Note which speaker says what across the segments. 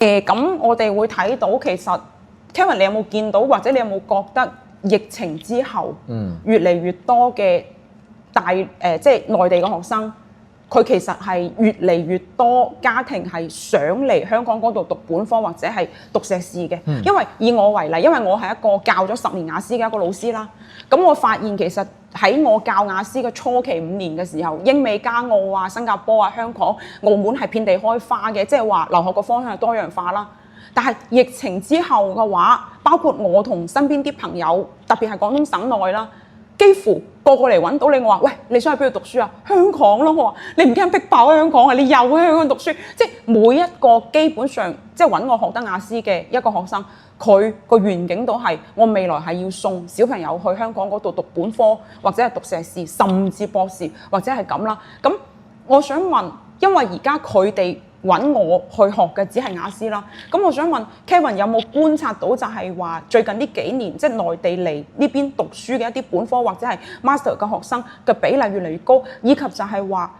Speaker 1: 咁我哋會睇到其實 Kevin 你有冇見到或者你有冇覺得疫情之後，越嚟越多嘅即係內地嘅學生，佢其實係越嚟越多家庭係想嚟香港嗰度讀本科或者係讀碩士嘅。因為以我為例，因為我係一個教咗10年雅思嘅一個老師啦，咁我發現其實喺我教雅思嘅初期5年嘅時候，英美加澳啊、新加坡啊、香港、澳門係遍地開花嘅，即係話留學嘅方向係多樣化啦。但係疫情之後嘅話，包括我同身邊啲朋友，特別係廣東省內啦，幾乎個嚟揾到你，我話喂，你想去邊度讀書啊？香港咯，我話你唔驚逼爆香港啊？你又喺香港讀書，即係每一個基本上即係揾我學得雅思嘅一個學生，佢個願景都係我未來係要送小朋友去香港嗰度讀本科或者係讀碩士，甚至博士或者係咁啦。咁我想問，因為而家佢哋揾我去學嘅只係雅思啦，咁我想問 Kevin 有冇觀察到就係話最近呢幾年即係內地嚟呢邊讀書嘅一啲本科或者係 master 嘅學生嘅比例越嚟越高，以及就係話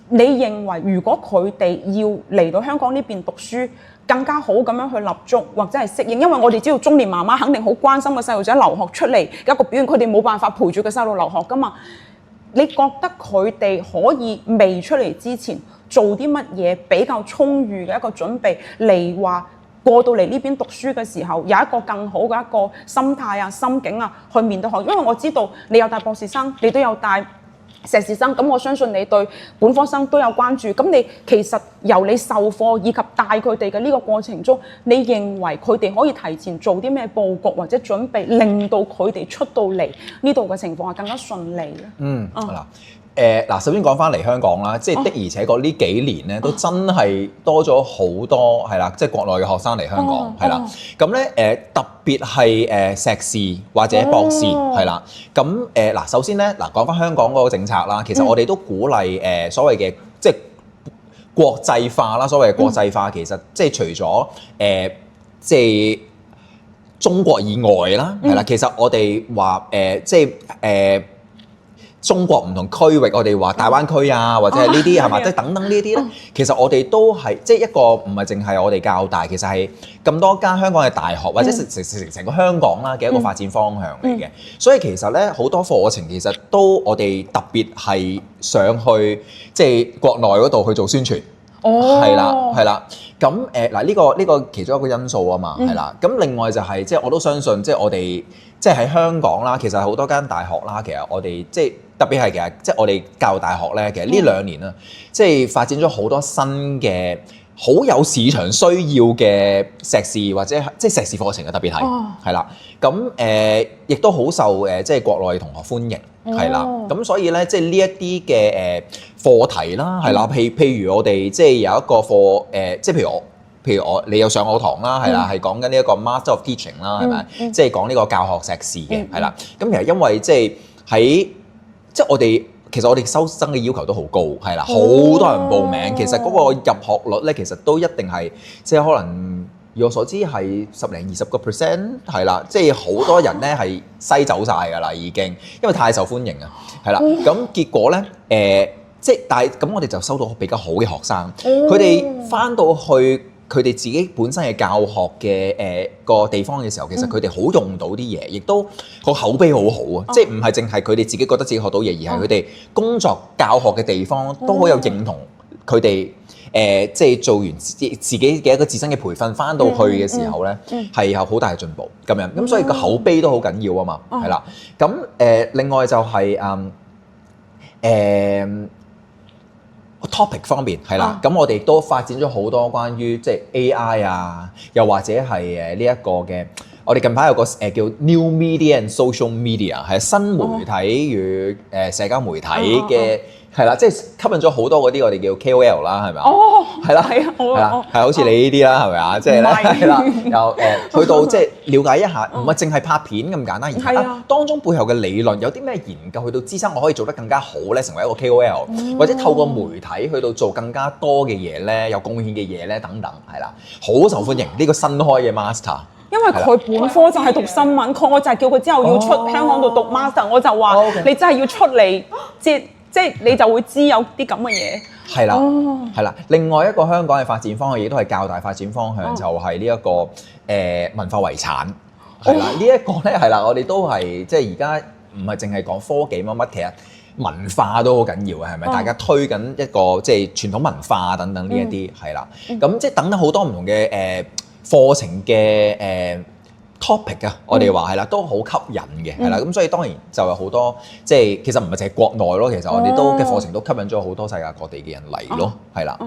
Speaker 1: 你認為如果佢哋要嚟到香港呢邊讀書，更加好咁樣去立足或者係適應，因為我哋知道中年媽媽肯定好關心個細路仔留學出嚟嘅一個表現，佢哋冇辦法陪住個細路留學噶嘛。你覺得佢哋可以未出嚟之前做啲乜嘢比較充裕嘅一個準備嚟話過到嚟呢邊讀書嘅時候有一個更好嘅一個心態啊、心境啊去面對學？因為我知道你有帶博士生，你都有帶碩士生，咁我相信你對本科生都有關注。咁你其實由你授課以及帶佢哋嘅呢個過程中，你認為佢哋可以提前做啲咩佈局或者準備，令到佢哋出到嚟呢度嘅情況係更加順利咧？
Speaker 2: 嗱，首先講翻嚟香港啦，即係的而且確呢幾年咧都真係多咗好多係啦，即係國內嘅學生嚟香港係啦。咁咧特別係碩士或者博士係啦。咁嗱，首先咧嗱講翻香港嗰個政策啦，其實我哋都鼓勵所謂嘅即係國際化啦。所謂嘅國際化其實即係除咗即係中國以外啦，係啦，其實我哋話即係中國唔同區域，我哋話大灣區啊，或者係呢啲係嘛，即係等等呢啲咧，其實我哋都係即係一個唔係淨係我哋較大，其實係咁多間香港嘅大學或者成個香港啦嘅一個發展方向嚟嘅。所以其實咧好多課程其實都我哋特別係上去即係國內嗰度去做宣傳。係啦。咁嗱呢個其中一個因素啊嘛，係啦。咁另外就係即係我都相信，即係我哋即係喺香港啦，其實好多間大學啦，其實我哋即係特別係其實即係我哋教育大學咧，其實呢2年啦，即係發展咗好多新嘅好有市場需要嘅碩士或者即係碩士課程嘅，特別係啦。咁亦都好受即係國內同學歡迎。係啦，咁所以咧，即係呢一啲嘅課題啦，係啦，譬如我哋即係有一個課即係譬如我你有上我堂啦，係啦，係講緊呢一個 Master of Teaching 啦，係咪？即係講呢個教學碩士嘅，係啦。咁其實因為即係喺即係其實我哋收生嘅要求都好高，係啦，好多人報名，其實嗰個入學率咧，其實都一定係即係可能。以我所知係10-20%係啦，即係好多人咧係篩走晒㗎啦，已經，因為太受歡迎啊，係啦。咁結果咧即係但係咁，我哋就收到比較好嘅學生，佢哋返到去佢哋自己本身嘅教學嘅個地方嘅時候，其實佢哋好用到啲嘢，亦都個口碑好好啊，即係唔係淨係佢哋自己覺得自己學到嘢，而係佢哋工作教學嘅地方都好有認同佢哋。即係做完自己嘅一個自身嘅培訓，翻到去嘅時候咧，係有好大嘅進步咁樣。咁所以個口碑都好緊要啊嘛，係啦。咁另外就係topic 方面係啦。咁我哋都發展咗好多關於即係 AI 啊，又或者係呢一個嘅。我哋近排有個叫 New Media and Social Media 係新媒體與社交媒體嘅。係啦，即係吸引咗好多嗰啲我哋叫 KOL 啦，係咪啊？係啦，係好似你呢啲啦，係咪啊？即係咧，係啦，又去到即係了解一下，唔係淨係拍片咁簡單，而係當中背後嘅理論有啲咩研究去到支撐我可以做得更加好咧，成為一個 KOL，或者透過媒體去到做更加多嘅嘢咧，有貢獻嘅嘢咧，等等，係啦，好受歡迎呢個新開嘅 master。
Speaker 1: 因為佢本科就係讀新聞，我就係叫佢之後要出香港度讀 master，我就話你真係要出嚟即係你就會知有啲咁嘅嘢。
Speaker 2: 係啦，係啦。另外一個香港嘅發展方向，亦都係較大發展方向，就係呢一個文化遺產。係啦，呢一個咧係啦，我哋都係即係而家唔係淨係講科技乜乜，其實文化都好緊要嘅，係咪？大家推緊一個即係傳統文化等等呢一啲係啦。咁即係等等好多唔同嘅課程嘅topic 啊，我哋話係啦，都好吸引嘅，係啦，咁所以當然就有好多即係其實唔係淨係國內咯，其實我哋都嘅課程都吸引咗好多世界各地嘅人嚟咯，係啦，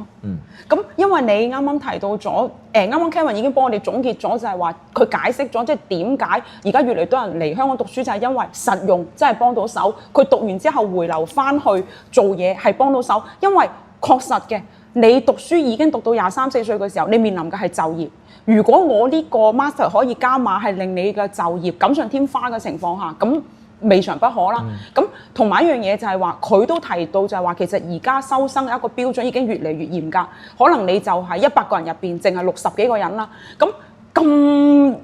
Speaker 1: 咁因為你啱啱提到咗，啱啱 Kevin 已經幫我哋總結咗，就係話佢解釋咗即係點解而家越嚟越多人嚟香港讀書，就係因為實用真係幫到手，佢讀完之後回流翻去做嘢係幫到手，因為確實嘅，你讀書已經讀到23、24歲嘅時候，你面臨嘅係就業。如果我呢個 master 可以加碼，係令你嘅就業錦上添花嘅情況下，咁未嘗不可啦。咁同埋一樣嘢就係話，佢都提到就係話，其實而家收生嘅一個標準已經越嚟越嚴格，可能你就係100個人入邊，淨係60幾個人啦。咁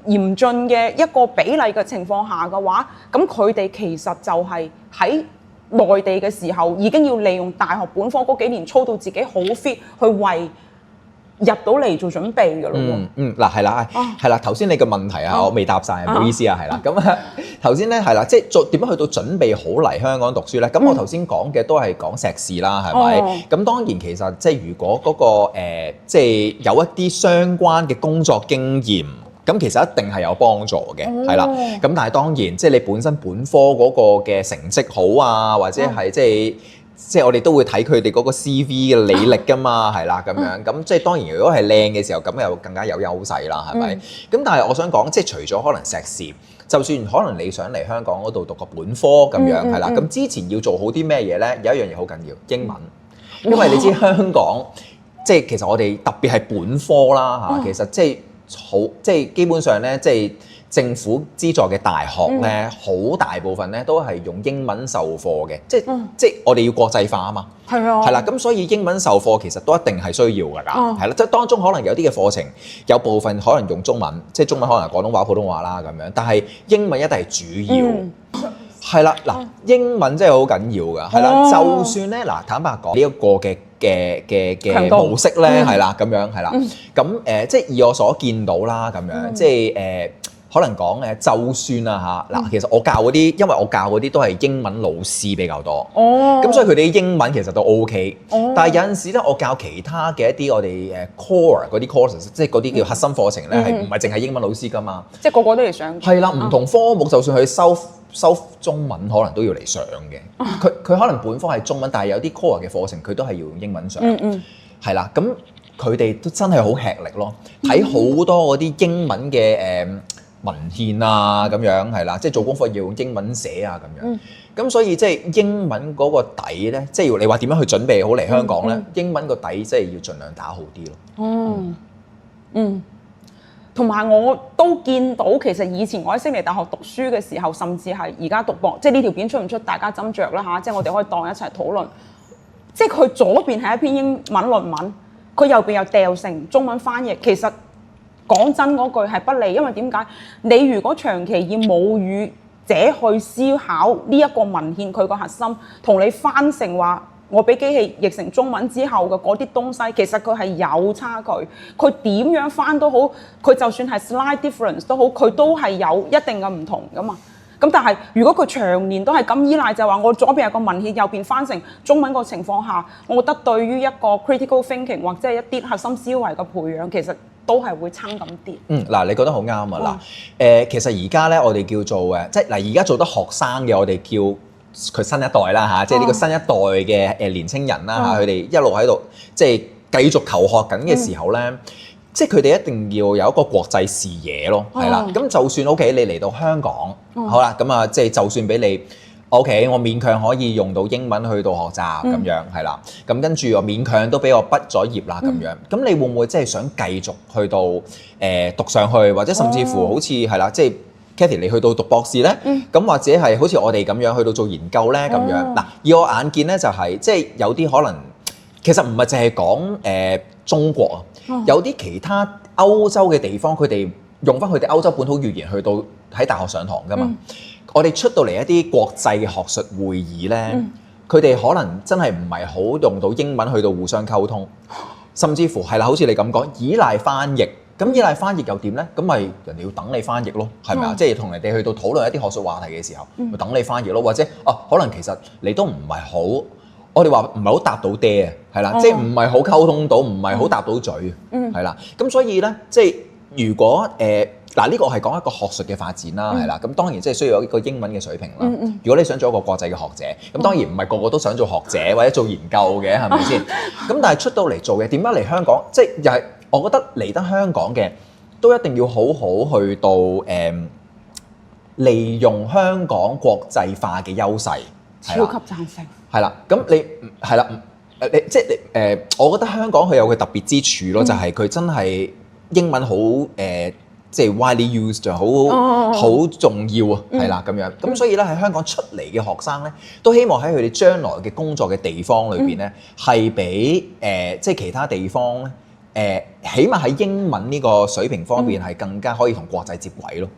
Speaker 1: 嚴峻嘅一個比例嘅情況下嘅話，咁佢哋其實就係喺內地嘅時候，已經要利用大學本科嗰幾年操到自己好 fit 去為入到嚟做準備㗎咯喎。
Speaker 2: 嗱係啦，係啦，頭先你嘅問題啊，我未答晒，唔好意思啊，係啦。咁頭先咧係啦，即係點樣去到準備好嚟香港讀書咧？咁我頭先講嘅都係講碩士啦，係咪？咁當然其實即係如果嗰個即係有一啲相關嘅工作經驗，咁其實一定係有幫助嘅，係啦。咁但係當然即係你本身本科嗰個嘅成績好啊，或者係即係我哋都會睇佢哋嗰個 CV 嘅履歷㗎嘛，係啦咁樣。咁即係當然，如果係靚嘅時候，咁又更加有優勢啦，係咪？咁但係我想講，即係除咗可能碩士，就算可能你想嚟香港嗰度讀個本科咁樣，係啦。咁之前要做好啲咩嘢咧？有一樣嘢好緊要，英文。因為你知香港即係其實我哋特別係本科啦嚇，其實即係好即係基本上咧即係。政府資助嘅大學咧，好大部分咧都係用英文授課嘅，即係我哋要國際化啊嘛，係啦，咁所以英文授課其實都一定係需要㗎，係啦，即係當中可能有啲嘅課程有部分可能用中文，即係中文可能係廣東話、普通話啦咁樣，但係英文一定係主要，係啦，嗱，英文真係好緊要㗎，係啦，就算咧嗱，坦白講呢一個嘅模式咧，係啦，咁樣係啦，咁即係以我所見到啦，咁樣即係可能講就算啊嚇嗱，其實我教嗰啲，因為我教嗰啲都係英文老師比較多，咁所以佢哋啲英文其實都 OK。但係有陣時咧，我教其他嘅一啲我哋core 嗰啲 courses，即係嗰啲叫核心課程咧，係唔係淨係英文老師㗎嘛？
Speaker 1: 即係個個都嚟上。係
Speaker 2: 啦，唔同科目，就算佢收中文，可能都要嚟上嘅。佢可能本科係中文，但係有啲 core 嘅課程，佢都係要用英文上。係啦，咁佢哋都真係好吃力咯，睇好多嗰啲英文嘅文獻啊咁樣係啦，即係做功課要用英文寫啊咁樣，咁所以即係英文嗰個底咧，即係你話點樣去準備好嚟香港咧？英文個底即係要盡量打好啲咯。
Speaker 1: 同埋我都見到，其實以前我喺悉尼大學讀書嘅時候，甚至係而家讀博，即係呢條片出唔出，大家斟酌啦嚇，即係我哋可以當一齊討論。即係佢左邊係一篇英文論文，佢右邊又掉成中文翻譯，其實。講真嗰句係不利，因為點解？你如果長期以母語者去思考呢一個文獻佢個核心，同你翻成話我俾機器譯成中文之後嘅嗰啲東西，其實佢係有差距。佢點樣翻都好，佢就算係 slight difference 都好，佢都係有一定嘅唔同噶嘛。咁但係如果佢長年都係咁依賴，就係話我左邊有個文獻，右邊翻成中文個情況下，我覺得對於一個 critical thinking 或者係一啲核心思維嘅培養，其實都係會差咁啲。
Speaker 2: 嗱，你覺得好啱啊！嗱，其實而家咧，我哋叫做即係嗱，而家做得學生嘅，我哋叫佢新一代啦嚇，即係呢個新一代嘅年青人啦嚇，佢哋一路喺度即係繼續求學緊嘅時候咧。即係佢哋一定要有一個國際視野咯，係啦。咁就算 OK，你嚟到香港，好啦，咁啊，即係就算俾你 OK，我勉強可以用到英文去到學習咁樣，係啦。咁跟住我勉強都俾我畢咗業啦咁樣。咁你會唔會即係想繼續去到讀上去，或者甚至乎好似係啦，即係 Cathy 你去到讀博士咧？咁或者係好似我哋咁樣去到做研究咧咁樣。嗱，以我眼見咧就係即係有啲可能其實唔係淨係講中國啊，有啲其他歐洲嘅地方，佢哋用翻佢哋歐洲本土語言去到喺大學上堂㗎嘛。我哋出到嚟一啲國際嘅學術會議咧，佢哋可能真係唔係好用到英文去到互相溝通，甚至乎係啦，好似你咁講，依賴翻譯。咁依賴翻譯又點咧？咁咪人哋要等你翻譯咯，係咪啊？即係同人哋去到討論一啲學術話題嘅時候，咪等你翻譯咯。或者可能其實你都唔係好，我哋話唔係好答到爹啊，係啦，即係唔係好溝通到，唔係好答到嘴，係啦。咁所以咧，即係如果呢個係講一個學術嘅發展啦，係啦。咁當然即係需要有一個英文嘅水平啦。如果你想做一個國際嘅學者，咁當然唔係個個都想做學者或者做研究嘅，係咪先？咁但係出到嚟做嘅，點解嚟香港？即係又係。我覺得嚟得香港嘅都一定要好好去到利用香港國際化嘅優勢，
Speaker 1: 超級贊成。
Speaker 2: 係啦，咁你係啦，即係我覺得香港佢有個特別之處咯，就係佢真係英文好即係 widely used 就好重要啊，係啦咁樣。咁所以咧喺香港出嚟嘅學生咧，都希望喺佢哋將來嘅工作嘅地方裏邊咧，係比即係其他地方咧。起碼喺英文呢個水平方面係更加可以同國際接軌咯。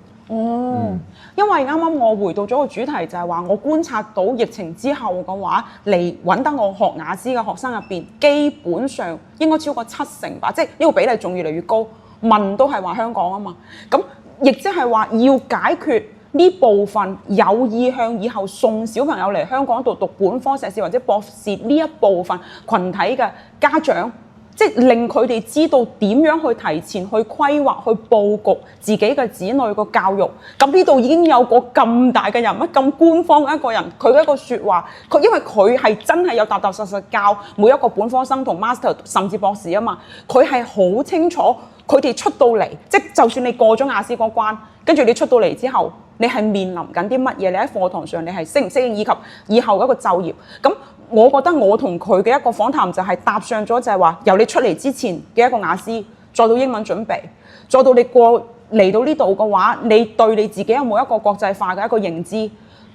Speaker 1: 因為啱啱我回到咗個主題就係話，我觀察到疫情之後嘅話，嚟揾得我學雅思嘅學生入邊，基本上應該超過70%吧，即係呢個比例仲越嚟越高。問都係話香港啊嘛，咁亦即係話要解決呢部分有意向以後送小朋友嚟香港度讀本科碩士或者博士呢一部分群體嘅家長。即係令佢哋知道點樣去提前去規劃、去佈局自己嘅子女個教育。咁呢度已經有個咁大嘅人物、咁官方嘅一個人，佢嘅一個説話，因為佢係真係有踏踏實實教每一個本科生同 master 甚至博士啊嘛，佢係好清楚佢哋出到嚟，即係就算你過咗雅思嗰關，跟住你出到嚟之後，你係面臨緊啲乜嘢？你喺課堂上你係適唔適應，以及以後嘅一個就業咁。我覺得我同佢嘅一個訪談就係搭上咗，就係話由你出嚟之前嘅一個雅思，再到英文準備，再到你嚟到呢度嘅話，你對你自己有冇一個國際化嘅一個認知，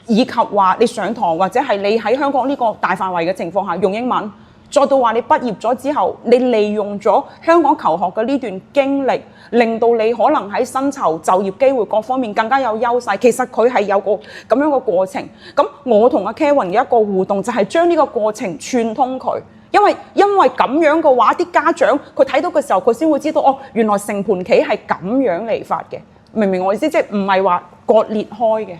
Speaker 1: 以及話你上堂或者係你喺香港呢個大範圍嘅情況下用英文，再到話你畢業咗之後，你利用咗香港求學嘅呢段經歷，令到你可能喺薪酬、就業機會各方面更加有優勢。其實佢係有個咁樣嘅過程。咁我同阿 Kevin 嘅一個互動就係將呢個過程串通佢，因為咁樣嘅話，啲家長佢睇到嘅時候，佢先會知道哦，原來成盤棋係咁樣嚟法嘅。明唔明我意思？即係唔係話割裂開嘅。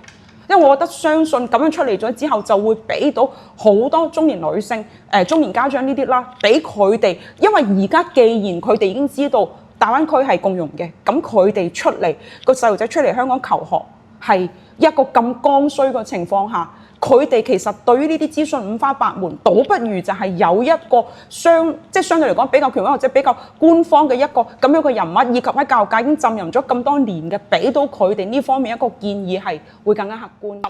Speaker 1: 因為我覺得相信咁樣出嚟咗之後，就會俾到好多中年女性、中年家長呢啲啦，俾佢哋，因為而家既然佢哋已經知道大灣區係共融嘅，咁佢哋出嚟個細路仔出嚟香港求學係一個咁剛需嘅情況下，佢哋其實對於呢啲資訊五花八門，倒不如就係有一個相對嚟講比較權威或者比較官方嘅一個咁樣嘅人物，以及喺教育界已經浸淫咗咁多年嘅，俾到佢哋呢方面一個建議係會更加客觀。